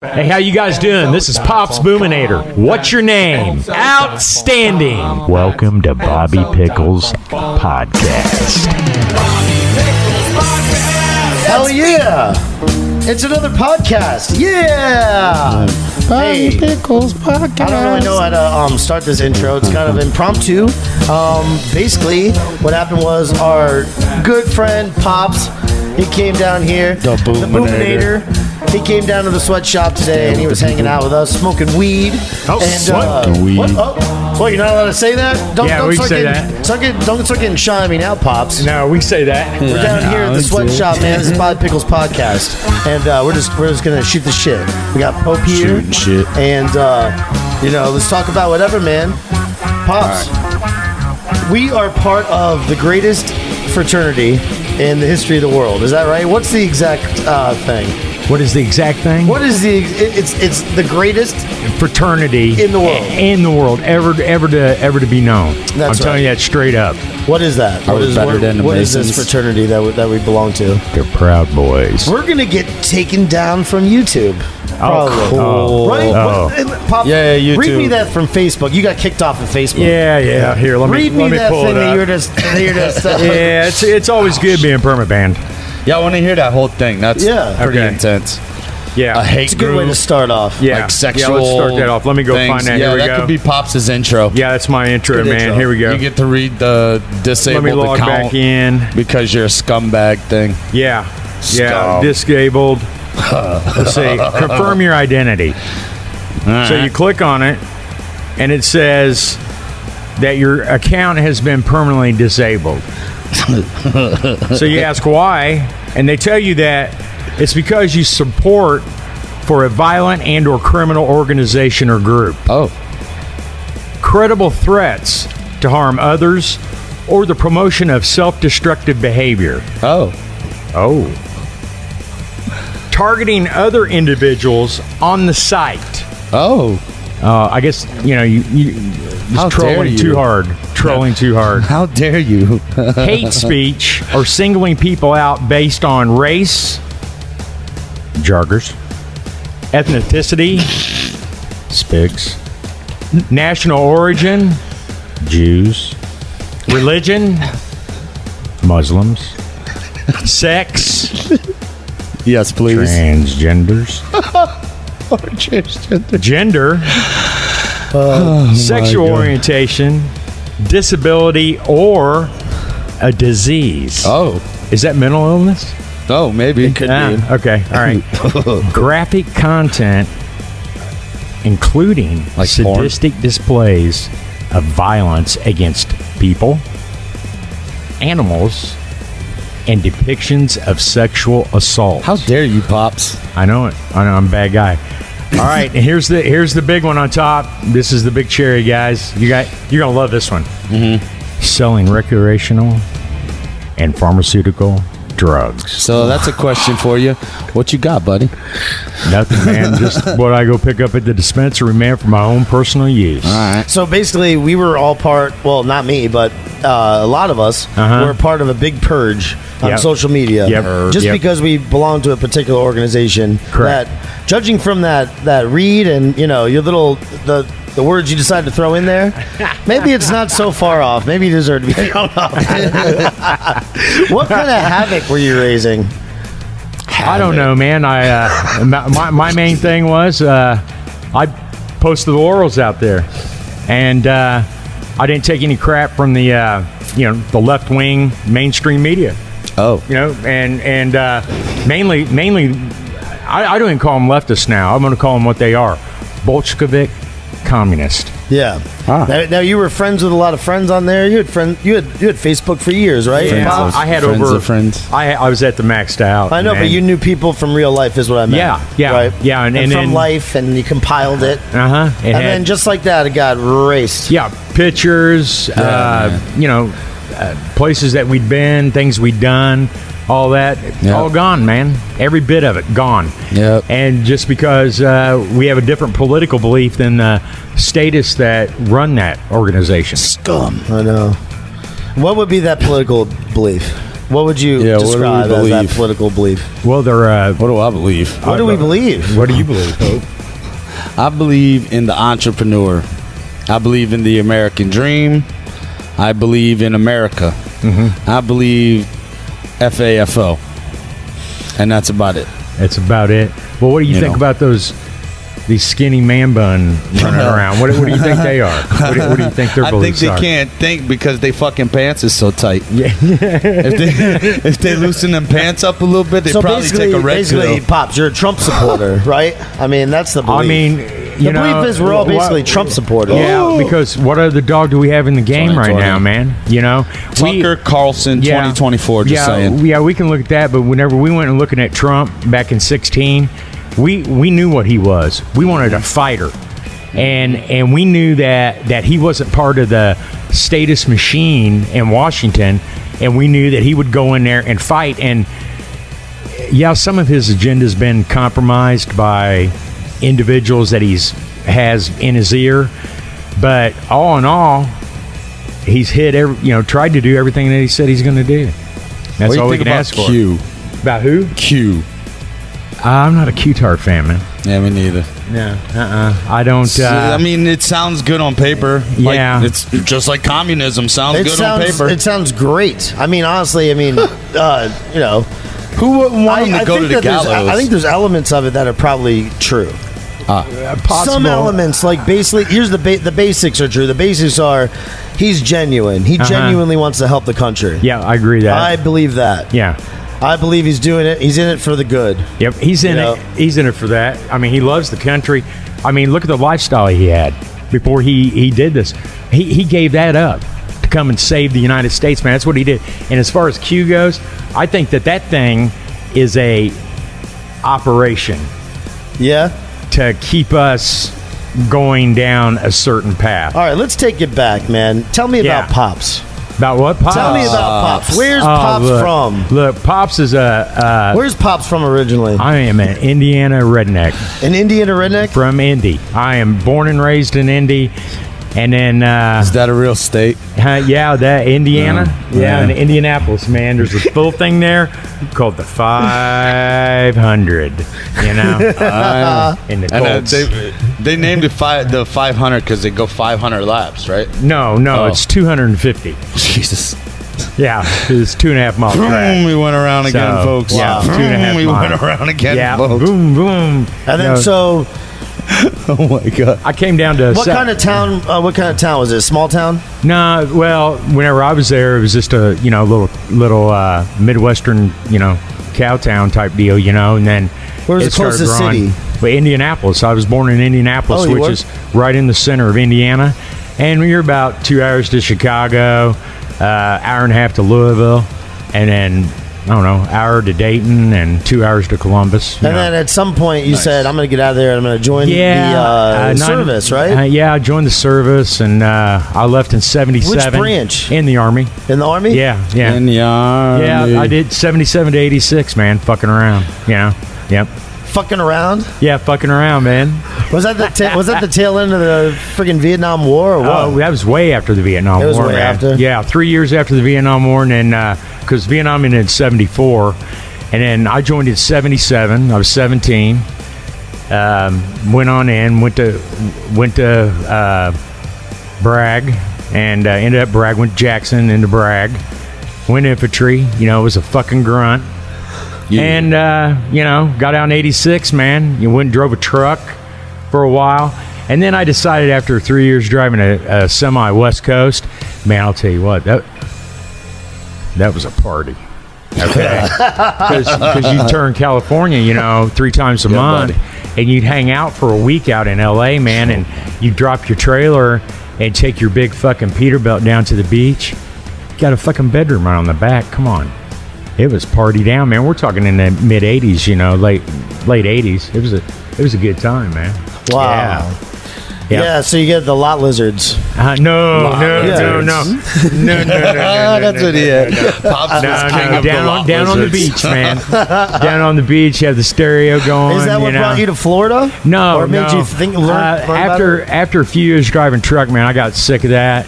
Hey, how you guys doing? This is Pop's BOOMINATOR. What's your name? Outstanding. Welcome to Bobby Pickles Podcast. Hell yeah! It's another podcast. Yeah! Bobby Pickles Podcast. I don't really know how to start this intro. It's kind of impromptu. Basically, what happened was our good friend Pops, he came down here. The Boominator. He came down to the sweatshop today, and he was hanging out with us, smoking weed. Smoking weed. What? Well, you're not allowed to say that? We can say that. Don't start getting shy at me now, Pops. No, we say that. We're down here at the sweatshop, man. This is Bobby Pickles Podcast, and we're just gonna shoot the shit. We got Pope here, Shooting shit. and let's talk about whatever, man. Pops, we are part of the greatest fraternity in the history of the world. Is that right? What's the exact thing? What is the exact thing? What is it's the greatest fraternity in the world. In the world, ever to be known. I'm telling you that straight up. What is that? What is this fraternity that we belong to? They're Proud Boys. We're gonna get taken down from YouTube. Probably. Cool. Right? Oh. Pop, Yeah, YouTube. Read me that from Facebook. You got kicked off of Facebook. Yeah. Here, let me Read me that pull thing it that up. you're just. Yeah, it's always good being permabanned. Yeah, I want to hear that whole thing. That's pretty Okay. intense. Yeah, A hate It's a good group, way to start off. yeah, like sexual. Yeah, let's start that off. Let me go things. find that. Yeah, Here we that go. could be Pops' intro. Yeah, that's my intro, Good man. intro. Here we go. You get to read the Let me disabled log account back in. because you're a scumbag thing. Yeah, Scum. disabled. Let's see. Confirm your identity. So you click on it, and it says that your account has been permanently disabled. So you ask why, and they tell you that it's because you support for a violent and or criminal organization or group. Oh, Credible threats to harm others or the promotion of self-destructive behavior. oh, Targeting other individuals on the site. oh. I guess, you How just dare trolling you. too hard. Trolling too hard. How dare you? Hate speech or singling people out based on race, joggers, ethnicity, spigs, national origin, Jews, religion, Muslims, sex, Yes, please. transgenders, gender, sexual orientation, disability, or a disease. Oh, Is that mental illness? oh, maybe. Could be. Okay, all right. Graphic content, including Like porn? sadistic displays of violence against people, animals, and depictions of sexual assault. How dare you, Pops? I know it. I know I'm a bad guy. All right, and here's the big one on top. This is the big cherry, guys. You're gonna love this one. Mm-hmm. Selling recreational and pharmaceutical drugs. So that's a question for you. What you got, buddy? Nothing, man. Just what I go pick up at the dispensary, man, for my own personal use. All right. So basically, we were all part. Well, not me, but a lot of us were part of a big purge on Yep. social media. Yep. Just Yep. because we belong to a particular organization. Correct. That, judging from that read and your little the words you decided to throw in there, maybe it's not so far off. Maybe you deserve to be thrown off. What kind of havoc were you raising? I don't know, man. I my main thing was I posted the laurels out there, and I didn't take any crap from the the left wing mainstream media. Oh, And mainly I don't even call them leftists now. I'm going to call them what they are: Bolshevik communist. Yeah. Ah. Now you were friends with a lot of friends on there. You had Facebook for years, right? Yeah. Bob? I had friends over of friends. I was at the maxed out. I know, man. but you knew people from real life, is what I meant. Yeah, right? yeah, and and from then- life, and you compiled it, And then just like that, it got erased. yeah, pictures, places that we'd been, things we'd done, all that, Yep. all gone, man. Every bit of it gone. Yep. And just because we have a different political belief than the statists that run that organization. Scum. I know. What would be that political belief? What would you Yeah, what do we describe as that believe? political belief? Well, they're. What do I believe? What do we believe? What do you believe, Pope? I believe in the entrepreneur. I believe in the American dream. I believe in America. I believe FAFO. And that's about it. That's about it. Well, what do you think about these skinny man bun running around? What do you think they are? What do you think their I think beliefs they are? can't think because they fucking pants is so tight. Yeah. If they loosen them pants up a little bit, they probably take a red basically, pill. Pops, you're a Trump supporter, right? I mean, that's the belief. I mean, the belief is we're all basically Trump supporters. Yeah, because what other dog do we have in the game right 2020. now, man? You know, Tucker Carlson, 2024. Just saying. Yeah, we can look at that. But whenever we went and looking at Trump back in 2016, we knew what he was. We wanted a fighter, and we knew that he wasn't part of the status machine in Washington, and we knew that he would go in there and fight. And yeah, some of his agenda's been compromised by individuals that has in his ear, but all in all, he's tried to do everything that he said he's going to do. That's all we can ask for. Q? About who? Q. I'm not a Q-Tart fan, man. Yeah, me neither. No, I don't. I mean, it sounds good on paper. Yeah. It's just like communism sounds good on paper. It sounds great. I mean, honestly, Who wouldn't want him to go to the gallows? I think there's elements of it that are probably true. possible. Some elements, like basically, here's the basics are true. The basics are he's genuine. He genuinely wants to help the country. Yeah, I agree that. I believe that. Yeah. I believe he's doing it. He's in it for the good. Yep, he's in it. He's in it for that. I mean, he loves the country. I mean, look at the lifestyle he had before he did this. He gave that up to come and save the United States, man. That's what he did. And as far as Q goes, I think that thing is a operation. Yeah. To keep us going down a certain path. All right, let's take it back, man. Tell me about Pops. About what? Pops? Tell me about Pops. Where's Pops from? Look, Pops is a... Where's Pops from originally? I am an Indiana redneck. An Indiana redneck? From Indy. I am born and raised in Indy. And then... is that a real state? Yeah, that Indiana. Yeah, in Indianapolis, man. There's a little thing there called the 500, you know? In the Colts. They named it the 500 because they go 500 laps, right? No, it's 250. Jesus. Yeah, it's 2.5 mile track. We went around again, folks. Yeah, 2.5 We went around again, folks. Boom, boom. And then oh my God! I came down to what kind of town? What kind of town was it? Small town? Nah, well, whenever I was there, it was just a little Midwestern cow town type deal, and then where's the closest city? Well, Indianapolis. I was born in Indianapolis, which is right in the center of Indiana, and you're about 2 hours to Chicago, hour and a half to Louisville, and then I don't know, hour to Dayton and 2 hours to Columbus. And then at some point you said, I'm going to get out of there and I'm going to join the service, right? Yeah, I joined the service and I left in 77. Which branch? In the Army. In the Army? Yeah. In the Army. Yeah, I did 77 to 86, man, fucking around, Yep. Fucking around? Yeah, fucking around, man. Was that the tail end of the friggin' Vietnam War or what? Oh, that was way after the Vietnam War, It was way after? Yeah, 3 years after the Vietnam War, and then because Vietnam ended in 74, and then I joined in 77. I was 17. Went on in, went to Bragg, and ended up Bragg. Went to Jackson, into Bragg. Went infantry. It was a fucking grunt. Yeah. And, got out in 86, man. You went and drove a truck for a while. And then I decided after 3 years driving a semi West Coast, man, I'll tell you what, that was a party. Okay. Because you turn California, 3 times a month, and you'd hang out for a week out in L.A., man, and you drop your trailer and take your big fucking Peterbilt down to the beach. You got a fucking bedroom right on the back. Come on. It was party down, man. We're talking in the mid 80s, late 80s. It was a good time, man. Wow. Yeah, so you get the lot lizards. No. That's what he had. Pops was king of the lot down on the beach, man. Down on the beach, you have the stereo going. Is that what brought you to Florida? No, or made you think learn about it? After a few years driving truck, man, I got sick of that.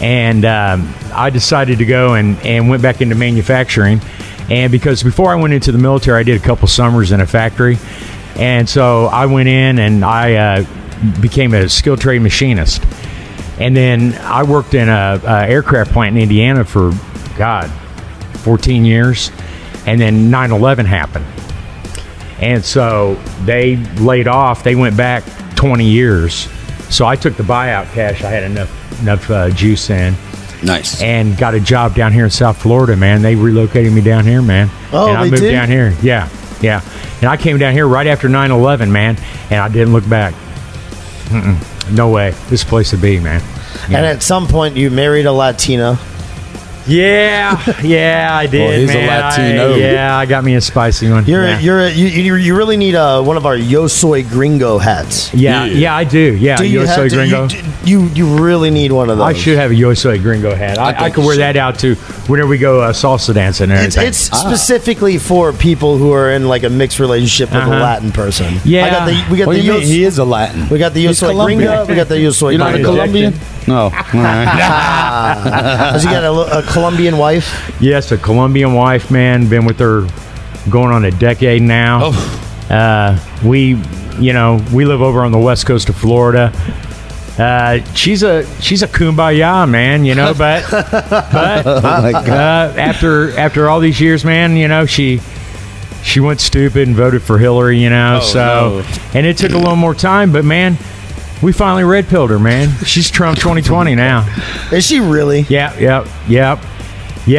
And I decided to go and went back into manufacturing. And because before I went into the military, I did a couple summers in a factory. And so I went in and I became a skilled trade machinist. And then I worked in a aircraft plant in Indiana for, 14 years. And then 9/11 happened. And so they laid off. They went back 20 years. So I took the buyout cash. I had enough juice in. Nice. And got a job down here in South Florida, man. They relocated me down here, man. Oh, and I they moved did? down here. Yeah. And I came down here right after 9/11, man. And I didn't look back. No way. This place to be, man. And at some point, you married a Latina. Yeah, I did. Well, he's a man. Latino. I got me a spicy one. You really need one of our Yo Soy Gringo hats. Yeah, I do. Yeah, Do you Yo Soy have to- Gringo. You really need one of those. I should have a Yo Soy Gringo hat. I think could you wear should. that out to whenever we go salsa dancing and everything. It's specifically for people who are in like a mixed relationship with a Latin person. Yeah. we got What the do you mean? Yo, He is a Latin. we got the Yo He's Soy Colombian. Gringo. We got the Yo Soy You're not a Gringo. Colombian? No. All right. Has he got a Colombian wife? Yes, a Colombian wife, man. Been with her going on a decade now. We live over on the west coast of Florida. She's a kumbaya, man, but Oh my God. after all these years, man, she went stupid and voted for Hillary, no. And it took a little more time, but man, we finally red pilled her, man. She's Trump 2020 now. Is she really? Yeah,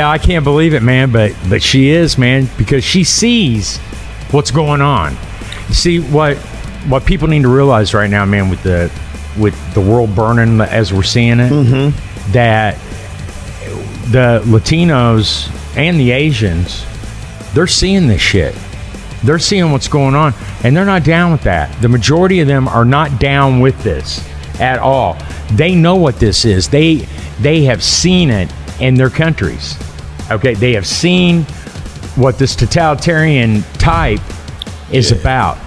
I can't believe it, man, but she is, man, because she sees what's going on. See what people need to realize right now, man, with the world burning as we're seeing it, that the Latinos and the Asians, they're seeing this shit. They're seeing what's going on, and they're not down with that. The majority of them are not down with this at all. They know what this is. They have seen it in their countries. Okay, they have seen what this totalitarian type is about.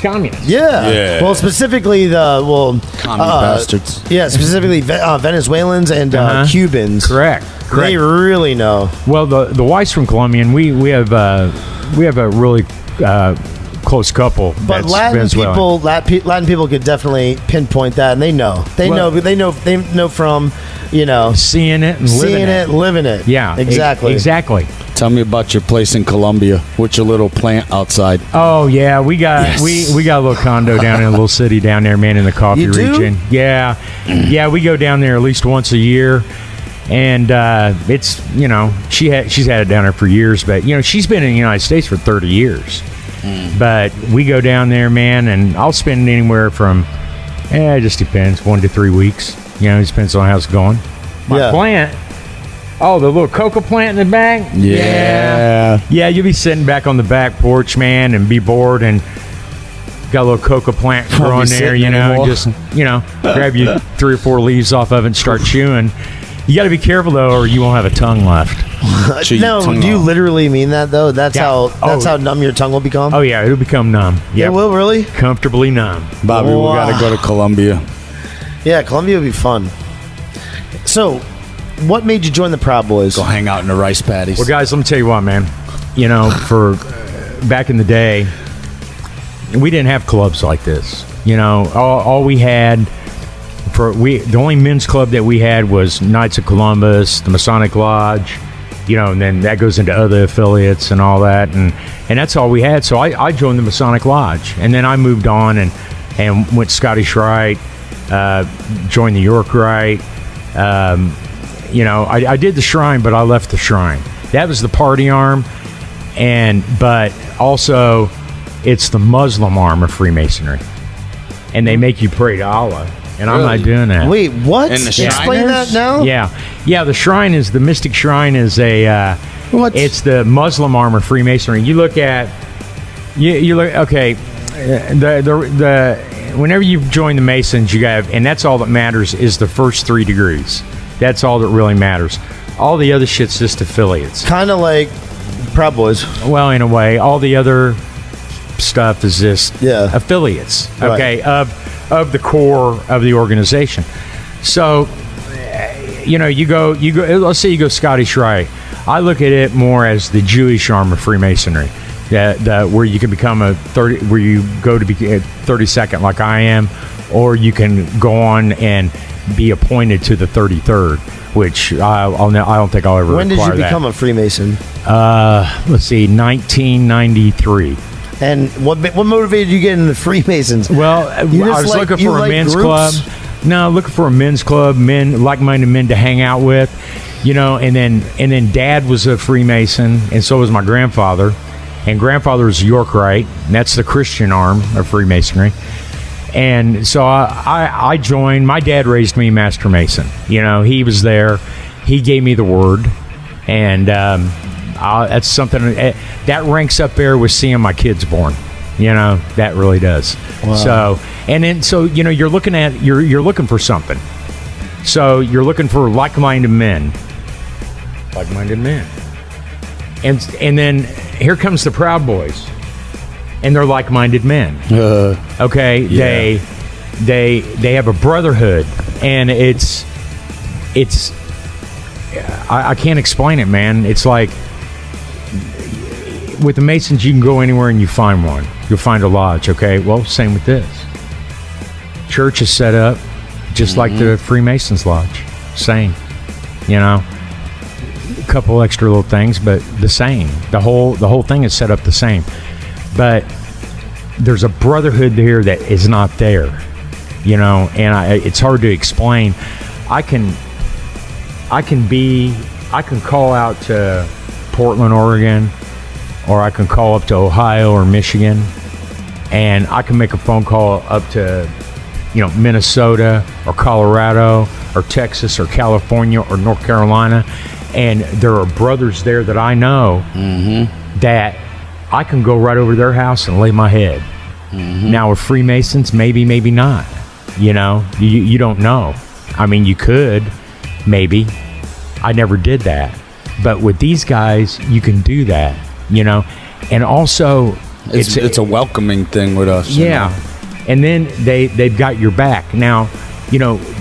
Communists. Yeah. Well, specifically Commie bastards. Yeah, specifically Venezuelans and Cubans. Correct. They really know. Well, the wife's from Colombia, and we have a really close couple. But that's Latin Venezuelan. Latin people could definitely pinpoint that, and they know. They know from seeing it and living it. Yeah, exactly. Exactly. Tell me about your place in Colombia with your little plant outside. Oh yeah, we got we got a little condo down in a little city down there, man, in the coffee You do? region. Yeah, we go down there at least once a year, and it's she's had it down there for years, but she's been in the United States for 30 years. But we go down there, man, and I'll spend anywhere from it just depends, 1 to 3 weeks. It depends on how it's going. My plant. Oh, the little cocoa plant in the back? Yeah. Yeah, you'll be sitting back on the back porch, man, and be bored and got a little cocoa plant growing there, just, grab you 3 or 4 leaves off of it and start chewing. You got to be careful, though, or you won't have a tongue left. No, do you literally mean that, though? That's how numb your tongue will become? Oh, yeah, it'll become numb. Yeah, it will, really? Comfortably numb. Bobby, we got to go to Colombia. Yeah, Colombia would be fun. So, what made you join the Proud Boys? Go hang out in the rice paddies. Well, guys, let me tell you what, man. For back in the day, we didn't have clubs like this. All we had the only men's club that we had was Knights of Columbus, the Masonic Lodge, and then that goes into other affiliates and all that, and that's all we had. So I joined the Masonic Lodge, and then I moved on and went Scottish Rite, joined the York Rite. I did the Shrine, but I left the Shrine. That was the party arm, but also it's the Muslim arm of Freemasonry, and they make you pray to Allah. And I'm not doing that. Wait, what? And the Explain Shriners? that now? Yeah. The Shrine is the Mystic Shrine is What? It's the Muslim arm of Freemasonry. You look at, okay, whenever you join the Masons, you got, and that's all that matters is the first 3 degrees. That's all that really matters. All the other shit's just affiliates. Kind of like Proud Boys. Well, in a way, all the other stuff is just affiliates. Okay, Right. of the core of the organization. So you go. Let's say you go Scottish Rite. I look at it more as the Jewish arm of Freemasonry. That where you can become where you go to be a 32nd like I am, or you can go on and be appointed to the 33rd, which I don't think I'll ever. When did require you become that. a Freemason? Let's see, 1993. And what motivated you to get into the Freemasons? Well, I was looking for a men's club. No, looking for a men's club, like-minded men to hang out with, and then Dad was a Freemason, and so was my grandfather. And grandfather was York Rite, and that's the Christian arm of Freemasonry. And so I joined. My dad raised me Master Mason. He was there. He gave me the word, and that's something that ranks up there with seeing my kids born. That really does. Wow. So you're looking for something. So you're looking for like-minded men. And then here comes the Proud Boys, and they're like-minded men. Okay, yeah. They have a brotherhood, and it's I can't explain it, man. It's like with the Masons, you can go anywhere and you find one. You'll find a lodge. Okay, well, same with this. Church is set up just like the Freemasons lodge. Same, a couple extra little things, but the same. The whole thing is set up the same. But there's a brotherhood here that is not there, and it's hard to explain. I can call out to Portland, Oregon, or I can call up to Ohio or Michigan, and I can make a phone call up to Minnesota or Colorado or Texas or California or North Carolina, and there are brothers there that I know that I can go right over to their house and lay my head. Now with Freemasons, maybe not. You don't know. I mean, you could, maybe. I never did that. But with these guys, you can do that, And also, it's a welcoming thing with us. Yeah. And then they've got your back. Now,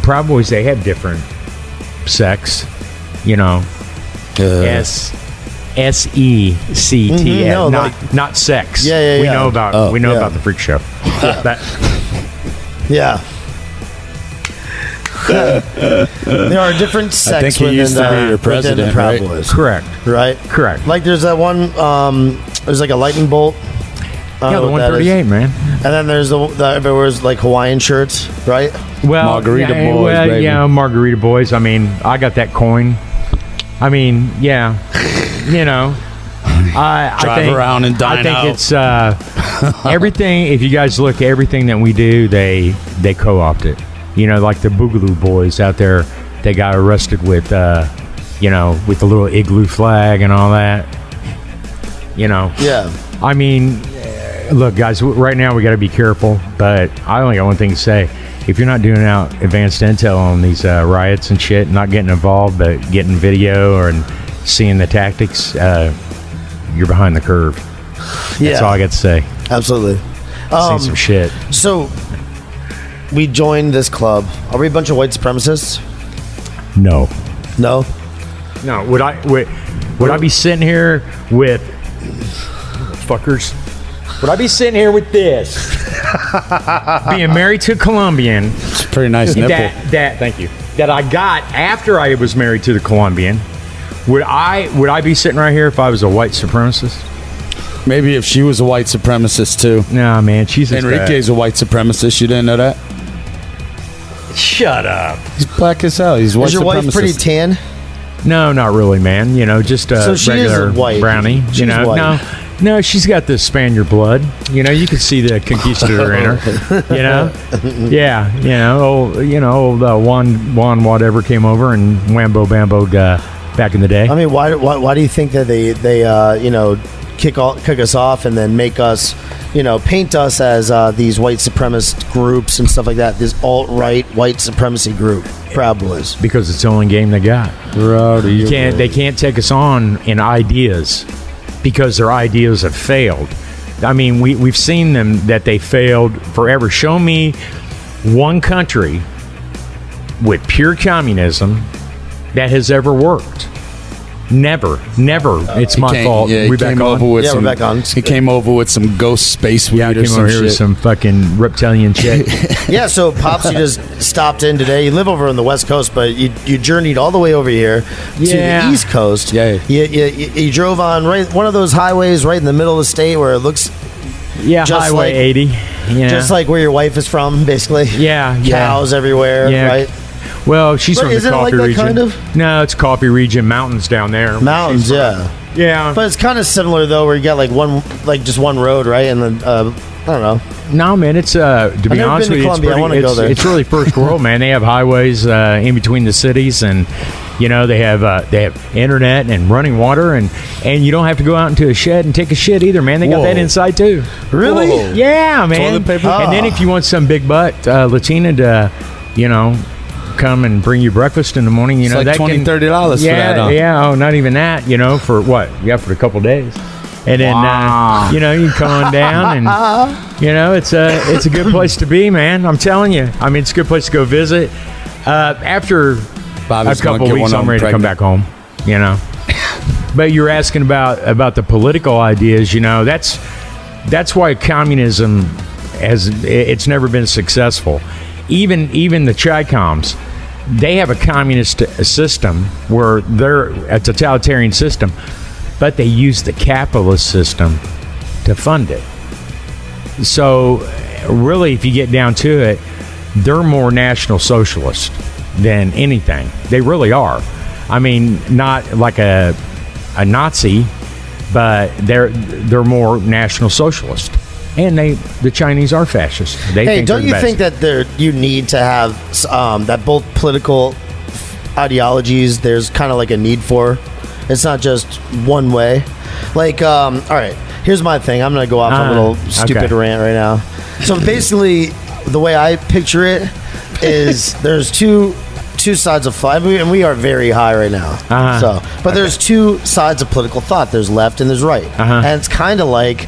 Proud Boys, they have different sects, SECTS, not sex. Yeah. We know about about the freak show. Yeah. There are different sects. I think he used to be your president, the Proud right? Boys. Correct. Like there's that one. There's like a lightning bolt. The 138, man. And then there's the everywhere's like Hawaiian shirts, right? Well, Margarita Boys, baby. Yeah, Margarita Boys. I mean, I got that coin. I mean, yeah, I think, around and dine out. I think it's everything. If you guys look at everything that we do, they co-opt it. Like the Boogaloo Boys out there, they got arrested with, with the little igloo flag and all that. Yeah. I mean, look, guys, right now we got to be careful, but I only got one thing to say. If you're not doing out advanced intel on these riots and shit, not getting involved, but getting video and seeing the tactics, you're behind the curve. That's all I got to say. Absolutely. Seen some shit. So, we joined this club. Are we a bunch of white supremacists? No. No? No. Would I be sitting here with fuckers? Would I be sitting here with this? Being married to a Colombian. It's a pretty nice nipple. Thank you. That I got after I was married to the Colombian. Would I be sitting right here if I was a white supremacist? Maybe if she was a white supremacist too. Nah, man, she's Enrique's a white supremacist. You didn't know that? Shut up. He's black as hell. He's white Is your supremacist. wife pretty tan? No, not really, man. Just a So she regular is white. brownie. She's white. No, she's got the Spaniard blood. You can see the conquistador in her. Yeah. Old Juan whatever came over and whambo bamboed back in the day. I mean, why do you think that they kick us off and then make us, paint us as these white supremacist groups and stuff like that? This alt-right white supremacy group, Proud Boys. Because it's the only game they got. They can't take us on in ideas because their ideas have failed. I mean, we've seen them that they failed forever. Show me one country with pure communism that has ever worked. Never. It's my fault. Yeah, We back on? Yeah, we're back on. He came over with some ghost space weed Yeah, I or came some over here with shit. some fucking reptilian shit. Yeah, so Pops, you just stopped in today. You live over on the West Coast, but you journeyed all the way over here to Yeah. the East Coast. Yeah. You drove on one of those highways right in the middle of the state where it looks Yeah, Just Highway like- 80. Yeah. just like where your wife is from, basically. Yeah, yeah. Cows everywhere, Yeah. right? Well, she's But from the isn't it coffee like that region. kind of? No, it's coffee region, mountains down there. Mountains, yeah. Yeah. But it's kind of similar though, where you got just one road, right? And then I don't know. No, man, it's to be never honest been to with you, Columbia. I wanna go there. it's really first world, man. They have highways in between the cities, and they have internet and running water, and you don't have to go out into a shed and take a shit either, man. They got Whoa. that inside too. Really? Whoa. Yeah, man. Toilet paper? And then if you want some big butt Latina to, come and bring you breakfast in the morning, It's like that $20, can, $30 for yeah, that, huh? yeah. Oh, not even that. For what? Yeah, for a couple days. And then Wow. you can come on down, and it's a good place to be, man. I'm telling you. I mean, it's a good place to go visit. After Bobby's a couple gonna get weeks, one of I'm ready them to come back home. But you're asking about the political ideas. That's why communism it's never been successful. Even the Chi-Coms, they have a communist system where they're a totalitarian system, but they use the capitalist system to fund it. So really, if you get down to it, they're more National Socialist than anything. They really are. I mean, not like a Nazi, but they're more National Socialist. And the Chinese are fascist. Hey, don't you think that you need to have that both political ideologies? There's kind of like a need for. It's not just one way. Like, all right, here's my thing. I'm gonna go off a little stupid rant right now. So basically, the way I picture it is there's two sides of thought, and we are very high right now. But there's two sides of political thought. There's left and there's right, and it's kind of like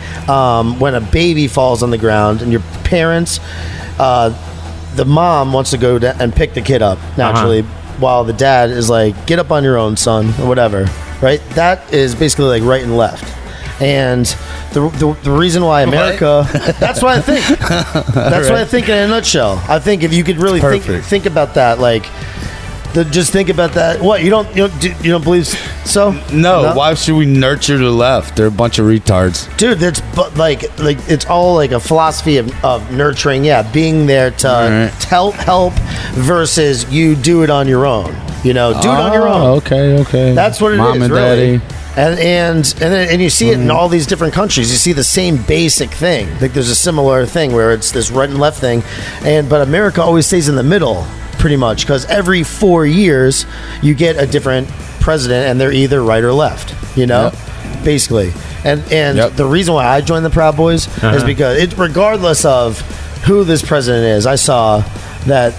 when a baby falls on the ground and your parents, the mom wants to go and pick the kid up naturally, while the dad is like, "Get up on your own, son," or whatever. Right? That is basically like right and left. And the reason why America, that's what I think. That's what I think in a nutshell. I think if you could really think about that, like, just think about that. What, you don't believe so? No, why should we nurture the left? They're a bunch of retards. Dude, that's like it's all like a philosophy of nurturing. Yeah, being there to help versus you do it on your own. Do it on your own. Okay. That's what it is, Mom and really. Daddy. And you see it in all these different countries. You see the same basic thing. Like there's a similar thing where it's this right and left thing, but America always stays in the middle, pretty much, because every 4 years you get a different president, and they're either right or left. Basically. And the reason why I joined the Proud Boys is because regardless of who this president is, I saw that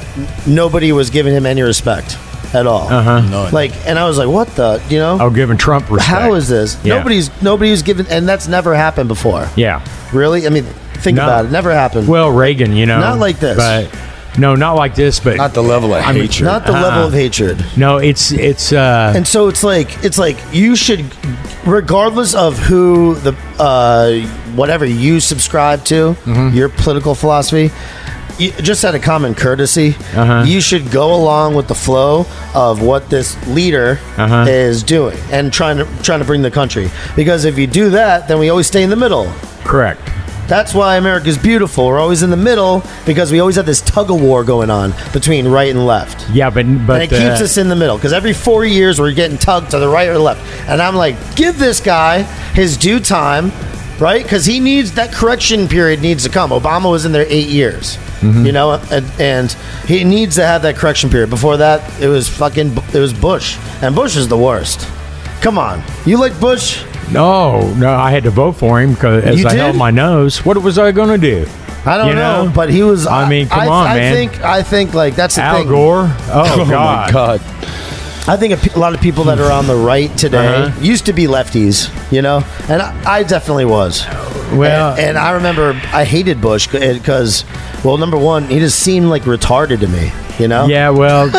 nobody was giving him any respect at all. No. And I was like, what the, Oh, giving Trump respect. how is this? Yeah. Nobody's given, and that's never happened before. Yeah. Really? I mean, think about it. Never happened. Well, Reagan, Not like this. But no, not like this. But Not the level of hatred. not the level of hatred. no, it's And so it's like you should, regardless of who the whatever you subscribe to, your political philosophy, just out of common courtesy, you should go along with the flow of what this leader is doing and trying to bring the country. Because if you do that, then we always stay in the middle. correct. That's why America's beautiful. We're always in the middle because we always have this tug of war going on between right and left. Yeah, but And it keeps us in the middle because every 4 years we're getting tugged to the right or the left. And I'm like, give this guy his due time, right? Because he needs that correction period needs to come. Obama was in there 8 years, and he needs to have that correction period. Before that, it was Bush, and Bush is the worst. Come on, you like Bush? No, I had to vote for him because as You I did? held my nose. What was I going to do? I don't know, but he was. I mean, come on, man. I think like that's the Al thing. Gore? Oh, my God. I think a lot of people that are on the right today used to be lefties, and I definitely was. Well, and I remember I hated Bush because, well, number one, he just seemed like retarded to me. You know? Yeah, well,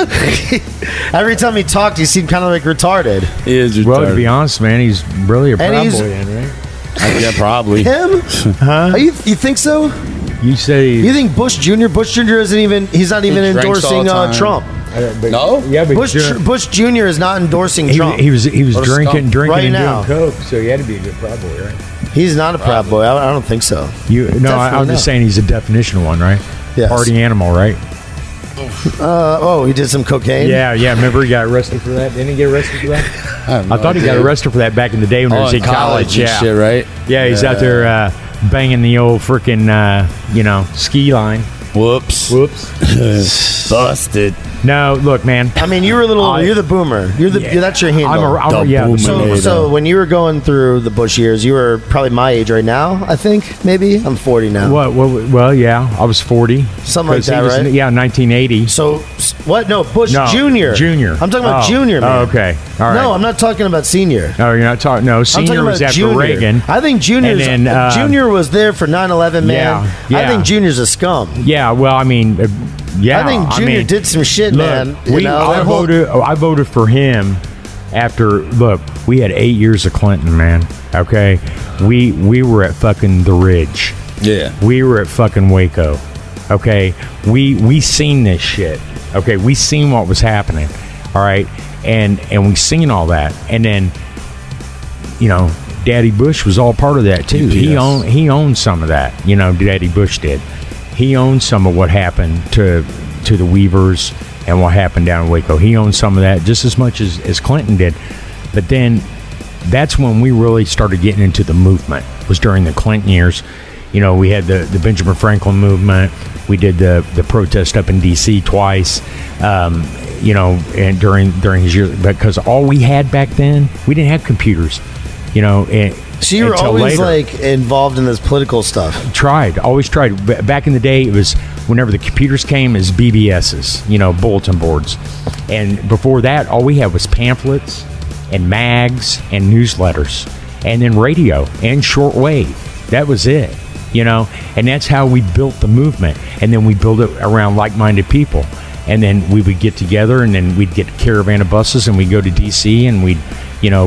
Every time he talked, he seemed kind of like retarded. He is retarded. well, to be honest, man, he's really a proud he's- boy, then, right? Yeah, probably. Him? Huh? You think so? You say You think Bush Jr. isn't even? He's not even He drinks all endorsing the time. Trump. No? Yeah, but Bush Jr. is not endorsing Trump. he was What a drinking skunk. Right and now. doing coke, so he had to be a good proud boy, right? He's not a proud boy. I don't think so. You no, I'm Definitely just not. saying he's a definition one, right? Yes. Party animal, right? He did some cocaine. Yeah. Remember he got arrested for that? Didn't he get arrested for that? I thought he got arrested for that back in the day when he was Oh, in in college. and Yeah, shit, right? yeah, he's out there banging the old freaking ski line. Whoops. Busted. No, look, man. I mean, you were a little. You're the boomer. That's your handle. I'm The boomer. So when you were going through the Bush years, you were probably my age right now. I think maybe I'm 40 now. What? Well, yeah, I was 40. Something like 'Cause he that, was- right? Yeah, 1980. So what? No, Bush No, Junior. Junior. I'm talking about Oh. Junior, man. Oh, okay. All right. No, I'm not talking about senior. Oh, you're not talking. No, I'm senior talking was about after Junior. Reagan. I think Junior's And then, Junior was there for 9/11, man. Yeah, I yeah. think Junior's a scum. Yeah, well, I mean, yeah. I think Junior did some shit, look, man. I voted for him after. Look, we had 8 years of Clinton, man. Okay, we were at fucking the Ridge. Yeah. We were at fucking Waco. Okay, we seen this shit. Okay, we seen what was happening. All right, and we seen all that, and then Daddy Bush was all part of that too. Yes. He owned some of that. Daddy Bush did. He owned some of what happened to the Weavers and what happened down in Waco. He owned some of that just as much as Clinton did. But then that's when we really started getting into the movement, was during the Clinton years. We had the Benjamin Franklin movement. We did the protest up in D.C. twice, and during his year, because all we had back then, we didn't have computers, and So you were until always later. like involved in this political stuff. Always tried. Back in the day, it was whenever the computers came as BBSs, bulletin boards. And before that, all we had was pamphlets and mags and newsletters and then radio and shortwave. That was it, and that's how we built the movement. And then we built it around like-minded people. And then we would get together, and then we'd get a caravan of buses, and we'd go to D.C., and we'd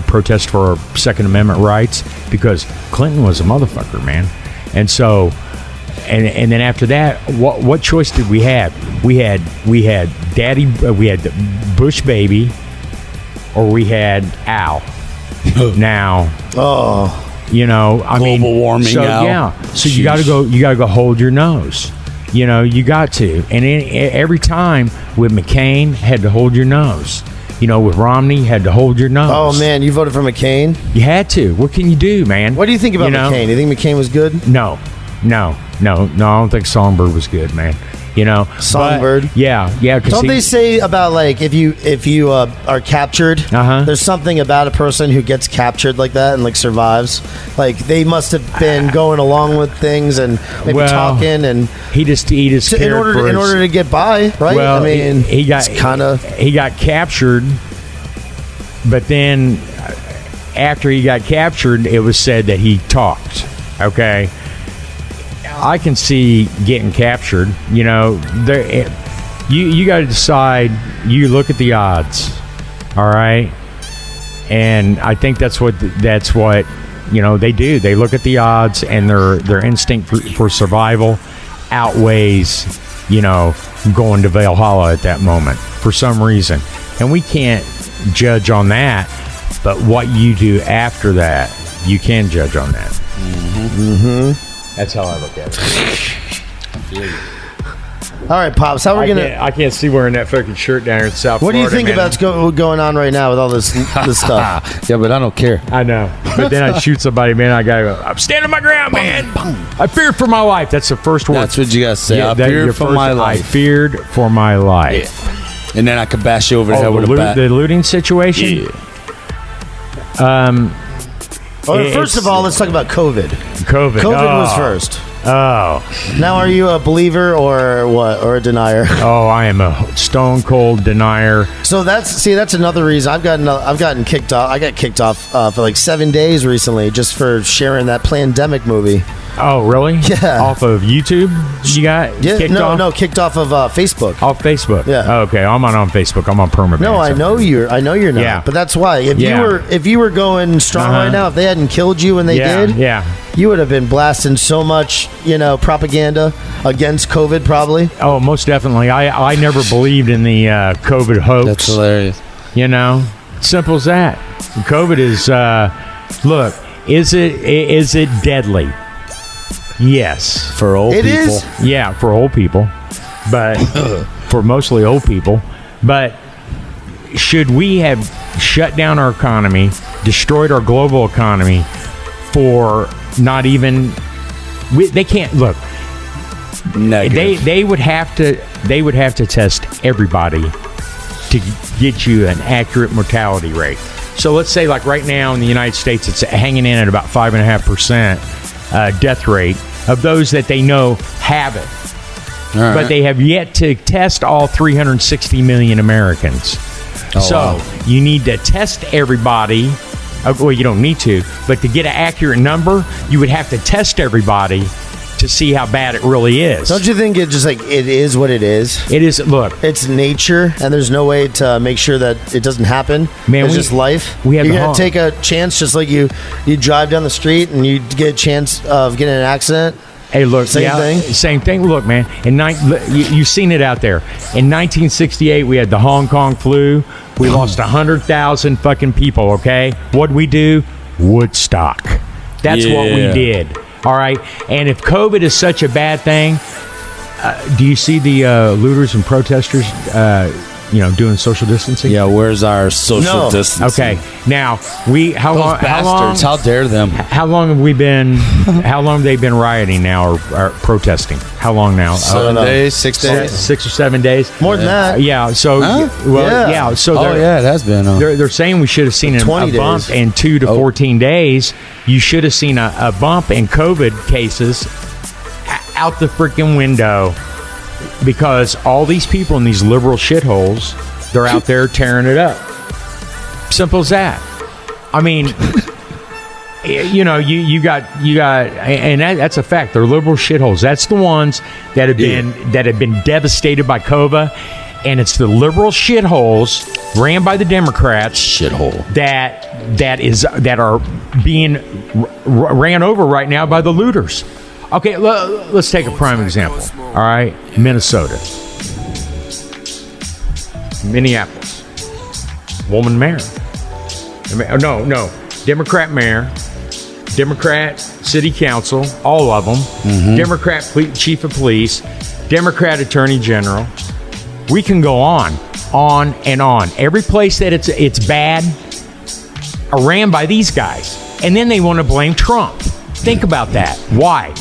protest for our Second Amendment rights, because Clinton was a motherfucker, man. And so, and then after that, what choice did we have? We had Daddy, we had the Bush baby, or we had Al. Now, I mean, Global warming, So Al. yeah, so you Sheesh. got to go hold your nose. You got to, and every time with McCain, had to hold your nose. With Romney, had to hold your nose. Oh man, you voted for McCain. You had to. What can you do, man? What do you think about McCain? You think McCain was good? No. I don't think Songbird was good, man. Songbird? But, yeah. Cause Don't they say about like if you are captured, there's something about a person who gets captured like that and like survives. Like they must have been going along with things and maybe talking, and he just in order to get by, right? Well, I mean, he got captured, but then after he got captured, it was said that he talked. Okay, I can see getting captured. You got to decide. You look at the odds, all right, and I think that's what they do. They look at the odds, and their instinct for survival outweighs going to Valhalla at that moment for some reason, and we can't judge on that. But what you do after that, you can judge on that. That's how I look at it. all right, Pops. How we're gonna? I can't see wearing that fucking shirt down here in South What do Florida. you think about going on right now with all this stuff? Yeah, but I don't care. I know, but then I shoot somebody, man. I gotta go. I'm standing my ground, man. I feared for my life. That's the first word. That's what you gotta say. I that- your feared for first- my I life. feared for my life. And then I could bash you over the head with a bat. The looting situation. Yeah. First of all, let's talk about COVID. COVID. COVID was first. Oh, Now, are you a believer or what, or a denier? I am a stone cold denier. So that's another reason I've gotten kicked off. I got kicked off for like 7 days recently just for sharing that Plandemic movie. Oh, really? Yeah. Off of YouTube? You got kicked off? No, kicked off of Facebook. Off Facebook? Yeah. Oh, okay, I'm not on Facebook. I'm on permaban. No, I know you're not. Yeah. But that's why. If you were going strong right now, if they hadn't killed you when they did, you would have been blasting so much, propaganda against COVID, probably. Oh, most definitely. I never believed in the COVID hoax. That's hilarious. Simple as that. COVID is. Look, is it deadly? Yes. For old people. It is? Yeah, for old people. But for mostly old people. But should we have shut down our economy, destroyed our global economy for not even... they can't... Look. Negative. They would have to test everybody to get you an accurate mortality rate. So let's say, like right now in the United States, it's hanging in at about 5.5% death rate of those that they know have it. All right. But they have yet to test all 360 million Americans. Wow. You need to test everybody. Well, you don't need to, but to get an accurate number, you would have to test everybody to see how bad it really is. Don't you think it is what it is? It is. Look, it's nature, and there's no way to make sure that it doesn't happen. Man, it's just life. You're gonna take a chance, just like you drive down the street and you get a chance of getting in an accident. Hey, look, same thing. Look, man, you've seen it out there. In 1968, we had the Hong Kong flu. We lost 100,000 fucking people. Okay, what'd we do? Woodstock. That's what we did. All right, and if COVID is such a bad thing, do you see the looters and protesters, doing social distancing? Yeah, where's our social distancing? Okay, now how long? How dare them? How long have we been? How long have they been rioting now or protesting? How long now? 7 days, 6 days, 6 or 7 days. More than that. Yeah. So So it has been. They're saying we should have seen a bump in 2 to 14 days. You should have seen a bump in COVID cases out the freaking window. Because all these people in these liberal shitholes, they're out there tearing it up. Simple as that. I mean, you got, and that's a fact. They're liberal shitholes. That's the ones that have been devastated by COVID, and it's the liberal shitholes ran by the Democrats that are being ran over right now by the looters. Okay, let's take a prime example. All right, Minnesota, Minneapolis, woman mayor. No, Democrat mayor, Democrat city council, all of them. Mm-hmm. Democrat chief of police, Democrat attorney general. We can go on and on. Every place that it's bad are ran by these guys, and then they want to blame Trump. Think about that. Why?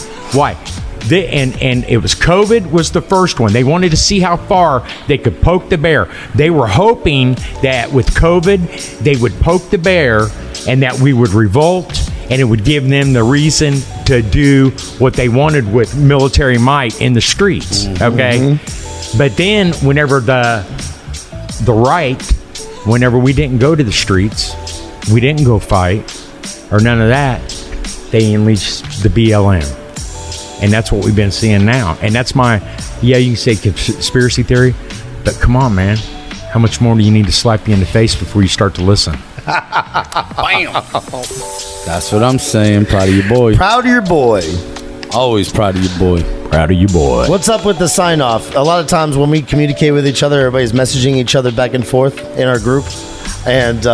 And it was COVID was the first one. They wanted to see how far they could poke the bear. They were hoping that with COVID, they would poke the bear and that we would revolt and it would give them the reason to do what they wanted with military might in the streets. Okay? But then whenever the right, whenever we didn't go to the streets, we didn't go fight or none of that, they unleashed the BLM. And that's what we've been seeing now. And that's you can say conspiracy theory, but come on, man. How much more do you need to slap you in the face before you start to listen? Bam! That's what I'm saying. Proud of your boy. Proud of your boy. Always proud of your boy. Proud of you, boy. What's up with the sign off? A lot of times when we communicate with each other, everybody's messaging each other back and forth in our group. And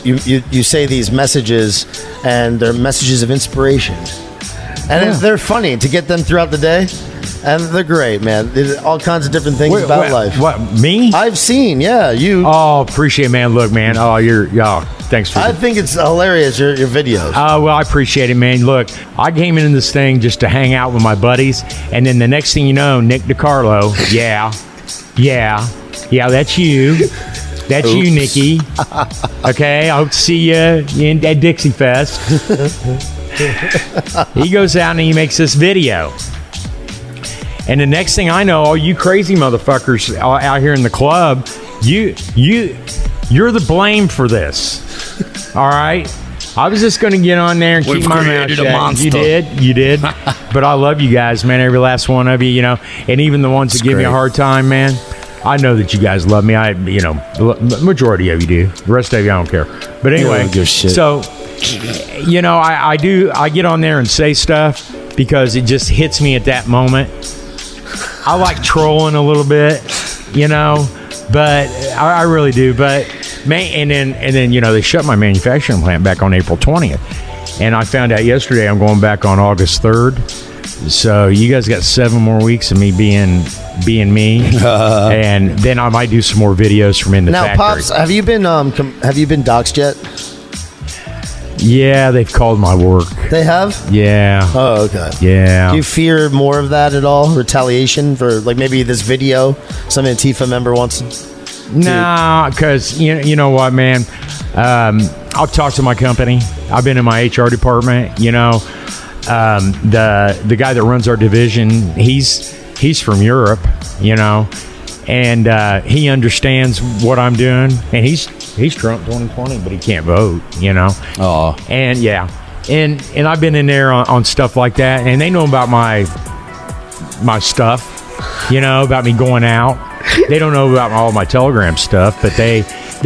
you say these messages, and they're messages of inspiration. And they're funny to get them throughout the day. And they're great, man. There's all kinds of different things about life. What, me? I've seen, you. Oh, appreciate it, man. Look, man. Oh, thanks for I think it's hilarious, your videos. Well, I appreciate it, man. Look, I came into this thing just to hang out with my buddies. And then the next thing you know, Nick DiCarlo. Yeah, that's you. That's you, Nikki. Okay, I hope to see you at Dixie Fest. He goes out and he makes this video. And the next thing I know, all you crazy motherfuckers out here in the club, you're the blame for this. All right? I was just going to get on there and We've keep my mouth created a shut. monster. You did. But I love you guys, man. Every last one of you, you know, and even the ones that give me a great. hard time, man. I know that you guys love me. The majority of you do. The rest of you, I don't care. But anyway, don't give a shit. so, you know, I get on there and say stuff because it just hits me at that moment. I like trolling a little bit, you know, but I really do. But man, and then you know, they shut my manufacturing plant back on April 20th, and I found out yesterday I'm going back on August 3rd. So you guys got 7 more weeks of me being me, and then I might do some more videos from in the Now, factory. Pops, have you been doxxed yet? Yeah, they've called my work. They have. Yeah. Oh, okay. Yeah. Do you fear more of that at all? Retaliation for like maybe this video some Antifa member wants to... Nah, because you know what, man. I'll talk to my company. I've been in my HR department. You know, the guy that runs our division, he's from Europe. You know, and he understands what I'm doing, and he's Trump 2020, but he can't vote. You know. Oh. And yeah, and I've been in there on stuff like that, and they know about my stuff. You know, about me going out. They don't know about all my Telegram stuff, but they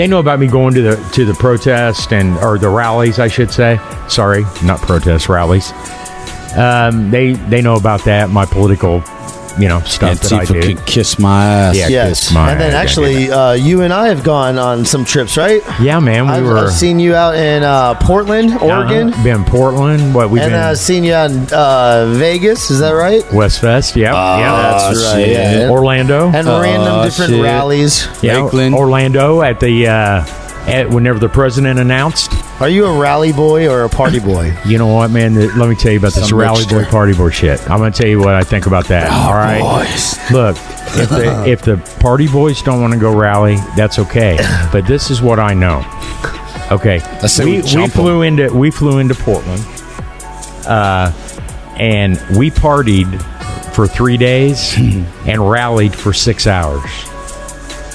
know about me going to the protest or the rallies, I should say. Sorry, not protests, rallies. They know about that, my political, stuff that I Antifa do. can kiss my ass. Yeah, Yes. kiss my And then ass. actually, you and I have gone on some trips, right? Yeah, man, I've seen you out in Portland, Oregon. Been Portland. We've And been I've seen you out in Vegas. Is that right? Westfest. Yeah, That's right. shit. Yeah. Orlando. And random different shit. rallies. Yeah, Lakeland. Orlando at the whenever the president announced. Are you a rally boy or a party boy? You know what, man? Let me tell you about this Some rally mixture. boy, party boy shit. I'm going to tell you what I think about that. All right. Boys. Look, if the party boys don't want to go rally, that's okay. But this is what I know. Okay, Let's say we we jump 'em. flew into Portland, and we partied for 3 days and rallied for 6 hours.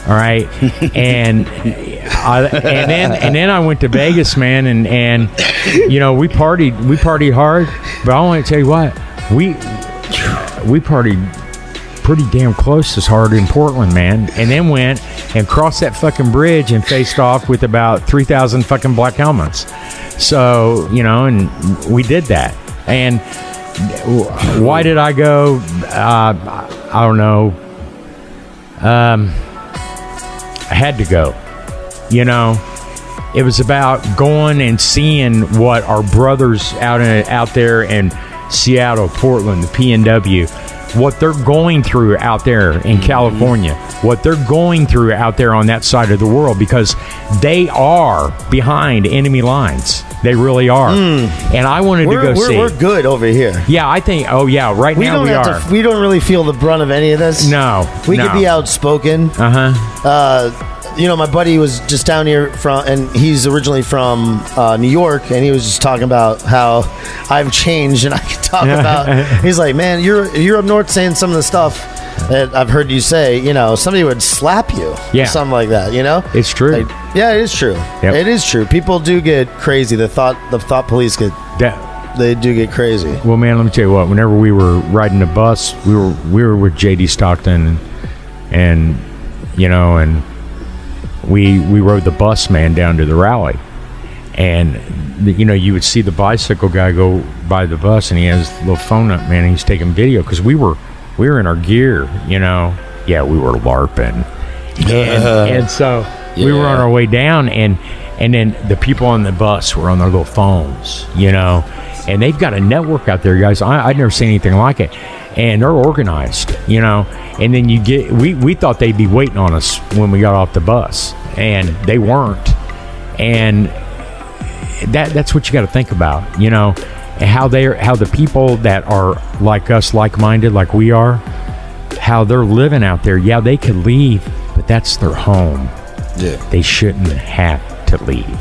All right, and then I went to Vegas, man, and we partied hard. But I want to tell you what, we partied pretty damn close as hard in Portland, man, and then went and crossed that fucking bridge and faced off with about 3,000 fucking black helmets. So and we did that. And why did I go? I don't know. I had to go. It was about going and seeing what our brothers out there in Seattle, Portland, the PNW, what they're going through out there in California, what they're going through out there on that side of the world, because they are behind enemy lines. They really are. And I wanted to go see. We're good over here. Yeah, I think. Oh yeah, right now we are. We don't really feel the brunt of any of this. No, We could be outspoken. My buddy was just down here and he's originally from New York, and he was just talking about how I've changed, and I can talk about. He's like, man, you're up north saying some of the stuff that I've heard you say. Somebody would slap you, Yeah. or something like that. It's true. Like, yeah, it is true. Yep. It is true. People do get crazy. The thought police they do get crazy. Well, man, let me tell you what. Whenever we were riding the bus, we were with J.D. Stockton, and we rode the bus, man, down to the rally, and you would see the bicycle guy go by the bus, and he has a little phone up, man, and he's taking video, because we were in our gear, yeah, we were LARPing, and so we were on our way down, and then the people on the bus were on their little phones, and they've got a network out there, guys. I'd never seen anything like it, and they're organized, and then we thought they'd be waiting on us when we got off the bus, and they weren't. And that's what you got to think about, how the people that are like us, like-minded, like we are, how they're living out there. Yeah, they could leave, but that's their home. Yeah. They shouldn't have to leave.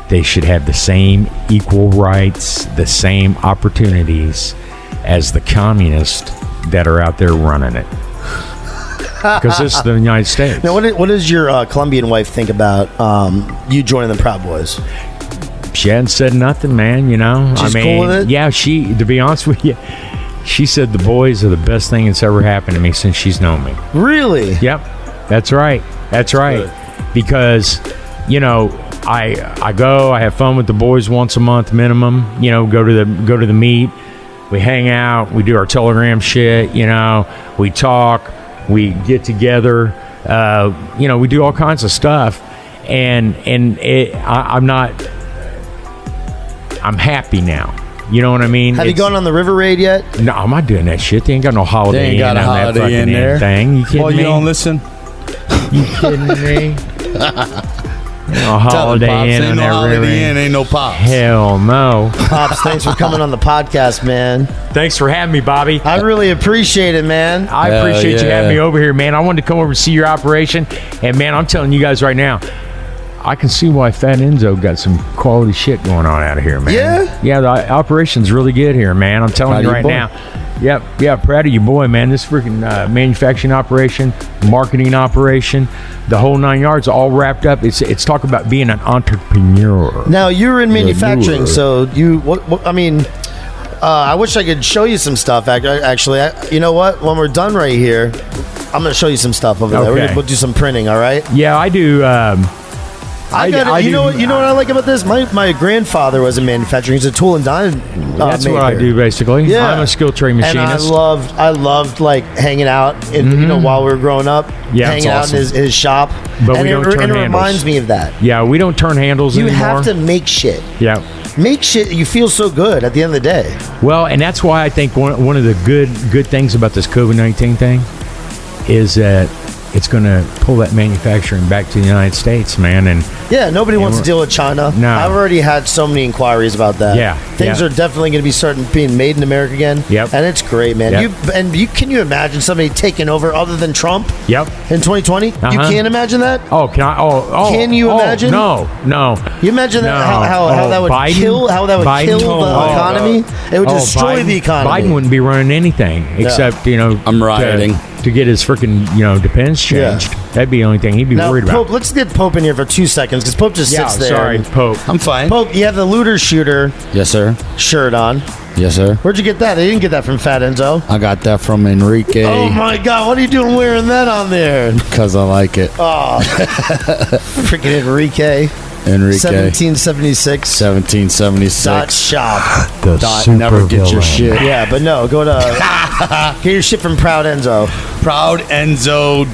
They should have the same equal rights, the same opportunities as the communists that are out there running it. Because this is the United States. Now, what does your Colombian wife think about you joining the Proud Boys? She hadn't said nothing, man. She's I mean, cool with it? yeah. To be honest with you, she said the boys are the best thing that's ever happened to me since she's known me. Really? Yep, that's right. That's right. Good. Because, I go, I have fun with the boys once a month minimum. Go to the meet, we hang out, we do our Telegram shit. We talk, we get together. We do all kinds of stuff, and I'm happy now. You know what I mean? Have you gone on the River Raid yet? No, I'm not doing that shit. They ain't got no Holiday They ain't got Inn a on that Holiday fucking Inn there. thing. You kidding Well, me? you don't listen. You kidding me? No Tell them, Holiday Pops, Inn ain't on no that Holiday river. Inn, ain't no Pops. Hell no. Pops, thanks for coming on the podcast, man. Thanks for having me, Bobby. I really appreciate it, man. I Hell appreciate you yeah. having me over here, man. I wanted to come over and see your operation. And, man, I'm telling you guys right now, I can see why Fat Enzo got some quality shit going on out of here, man. Yeah? Yeah, the operation's really good here, man. I'm telling Proud you of right your now. Yep. Yeah, proud of you, boy, man. This freaking manufacturing operation, marketing operation, the whole 9 yards, all wrapped up. It's talk about being an entrepreneur. Now, you're in manufacturing, newer. so I wish I could show you some stuff. Actually, you know what? When we're done right here, I'm going to show you some stuff over there. Okay. We'll do some printing, all right? Yeah, I do. You know what I like about this? My grandfather was in manufacturing. He's a tool and die That's maker. what I do, basically. Yeah. I'm a skilled trade machinist. And I loved like hanging out while we were growing up. Yeah, hanging that's out in his shop. But and we don't turn and it handles. reminds me of that. Yeah, we don't turn handles You anymore. have to make shit. Yeah. Make shit. You feel so good at the end of the day. Well, and that's why I think one of the good things about this COVID-19 thing is that it's going to pull that manufacturing back to the United States, man. And Yeah, nobody wants to deal with China. No. I've already had so many inquiries about that. Yeah, Things yeah. are definitely going to be starting being made in America again. Yep. And it's great, man. Yep. Can you imagine somebody taking over other than Trump yep. in 2020? You Uh-huh. can't imagine that? Oh, can I? Oh, Can you imagine? No. You imagine No. how that would Biden? kill Biden? kill the economy? It would destroy Biden, the economy. Biden wouldn't be running anything except I'm rioting. to get his freaking defense changed. Yeah. That'd be the only thing he'd be Now, worried Pope, about. let's get Pope in here for 2 seconds because Pope just Yeah, sits there. sorry, Pope. I'm fine. Pope, you have the looter shooter Yes, sir. shirt on. Yes, sir. Where'd you get that? I didn't get that from Fat Enzo. I got that from Enrique Oh my God! What are you doing wearing that on there? because I like it. Oh, freaking Enrique. Enrique. 1776. 1776. Dot shop. Dot never get your shit. Yeah, but no, go to get your shit from Proud Enzo. Proudenzo.org.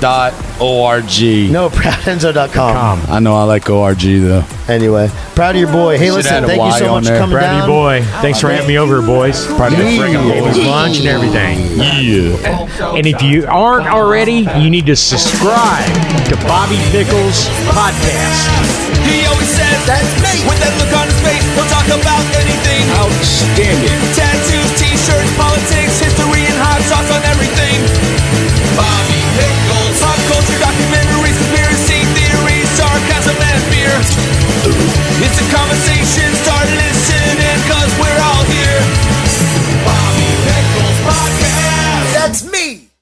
No, proudenzo.com. I know I like ORG though. Anyway, proud of your boy. Hey, Should've listen, had a thank you Y so on much for there. coming Proud of down. you, boy. Thanks for having me over here, boys. Proud of Yeah. friggin' Gave us boys. lunch and everything. Yeah. And if you aren't already, you need to subscribe to Bobby Pickles Podcast. He always says that's me. With that look on his face, he'll talk about anything. Outstanding. Tattoos, t-shirts, politics, history, and hot sauce on everything. Bobby Pickles. Pop culture, documentaries, conspiracy theories, sarcasm, and fear. It's a conversation